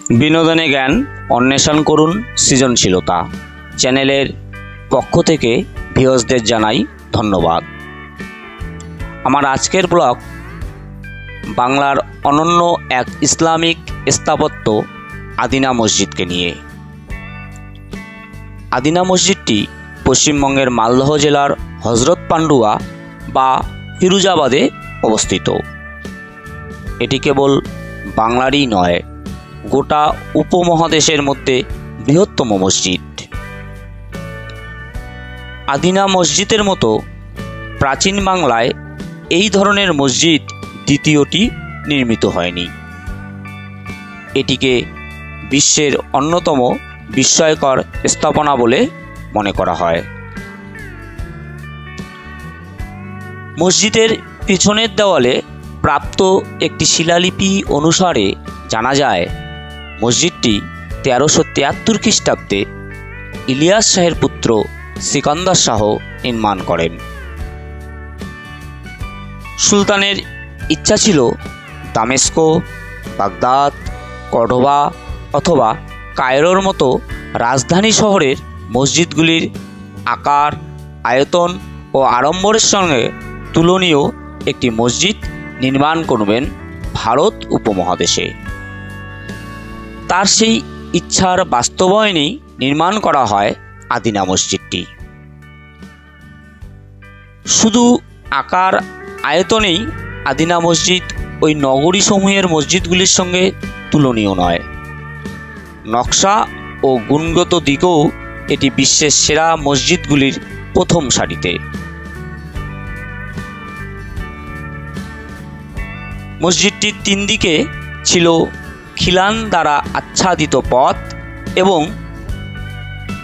বিনোদনে জ্ঞান অন্বেষণ করুন সৃজনশীলতা চ্যানেলের পক্ষ থেকে ভিউয়ার্সদের জানাই ধন্যবাদ। আমার আজকের ব্লগ বাংলার অনন্য এক ইসলামিক স্থাপত্য আদিনা মসজিদকে নিয়ে। আদিনা মসজিদটি পশ্চিমবঙ্গের মালদহ জেলার হজরত পান্ডুয়া বা ফিরোজাবাদে অবস্থিত। এটি কেবল বাংলারই নয়, গোটা উপমহাদেশের মধ্যে বৃহত্তম মসজিদ। আদিনা মসজিদের মতো প্রাচীন বাংলায় এই ধরনের মসজিদ দ্বিতীয়টি নির্মিত হয়নি। এটিকে বিশ্বের অন্যতম বিস্ময়কর স্থাপনা বলে মনে করা হয়। মসজিদের পিছনের দেওয়ালে প্রাপ্ত একটি শিলালিপি অনুসারে জানা যায়, মসজিদটি 1373 খ্রিস্টাব্দে ইলিয়াস শাহের পুত্র সিকান্দার শাহ নির্মাণ করেন। সুলতানের ইচ্ছা ছিল দামেস্কো, বাগদাদ, কর্ডোবা অথবা কায়রোর মতো রাজধানী শহরের মসজিদগুলির আকার, আয়তন ও আড়ম্বরের সঙ্গে তুলনীয় একটি মসজিদ নির্মাণ করবেন ভারত উপমহাদেশে। তার সেই ইচ্ছার বাস্তবায়নেই নির্মাণ করা হয় আদিনা মসজিদটি। শুধু আকার আয়তনেই আদিনা মসজিদ ওই নগরী সমূহের মসজিদগুলির সঙ্গে তুলনীয় নয়, নকশা ও গুণগত দিকেও এটি বিশ্বের সেরা মসজিদগুলির প্রথম সারিতে। মসজিদটির তিন দিকে ছিল খিলান দ্বারা আচ্ছাদিত পথ এবং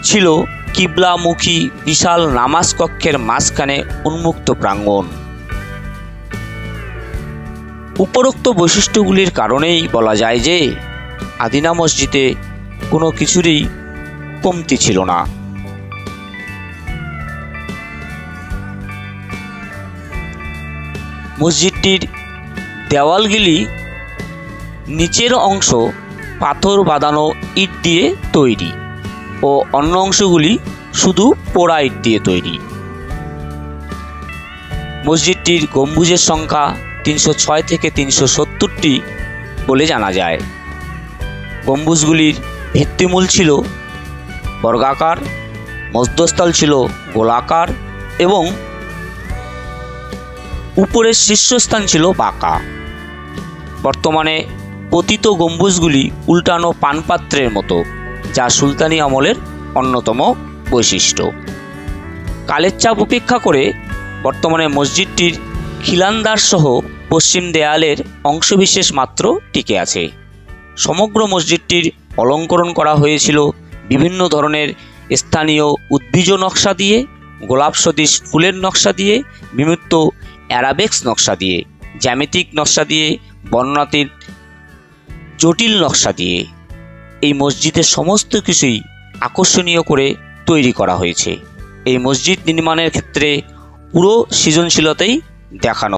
ছিল কিবলামুখী বিশাল নামাজ কক্ষের মাঝখানে উন্মুক্ত প্রাঙ্গণ। উপরোক্ত বৈশিষ্ট্যগুলির কারণেই বলা যায় যে আদিনা মসজিদে কোনো কিছুরই কমতি ছিল না। মসজিদটির দেওয়ালগুলি নিচের অংশ পাথর বাঁধানো ইট দিয়ে তৈরি ও অন্য অংশগুলি শুধু পোড়া ইট দিয়ে তৈরি। মসজিদটির গম্বুজের সংখ্যা 306 থেকে 370টি বলে জানা যায়। গম্বুজগুলির ভিত্তিমূল ছিল বর্গাকার, মধ্যস্থল ছিল গোলাকার এবং উপরের শীর্ষস্থান ছিল বাঁকা। বর্তমানে পতিত গম্বুজগুলি উল্টানো পানপাত্রের মতো, যা সুলতানি আমলের অন্যতম বৈশিষ্ট্য। কালের চাপ উপেক্ষা করে বর্তমানে মসজিদটির খিলানদার সহ পশ্চিম দেয়ালের অংশবিশেষ মাত্র টিকে আছে। সমগ্র মসজিদটির অলঙ্করণ করা হয়েছিল বিভিন্ন ধরনের স্থানীয় উদ্ভিজ নকশা দিয়ে, গোলাপ সদৃশ ফুলের নকশা দিয়ে, বিমূর্ত অ্যারাবেক্স নকশা দিয়ে, জ্যামিতিক নকশা দিয়ে, বর্ণনাতীত জটিল নকশা দিয়ে। এই মসজিদের সমস্ত কিছুই আকর্ষণীয় করে তৈরি করা হয়েছে। এই মসজিদ নির্মাণের ক্ষেত্রে পুরো সৃজনশীলতাই দেখানো।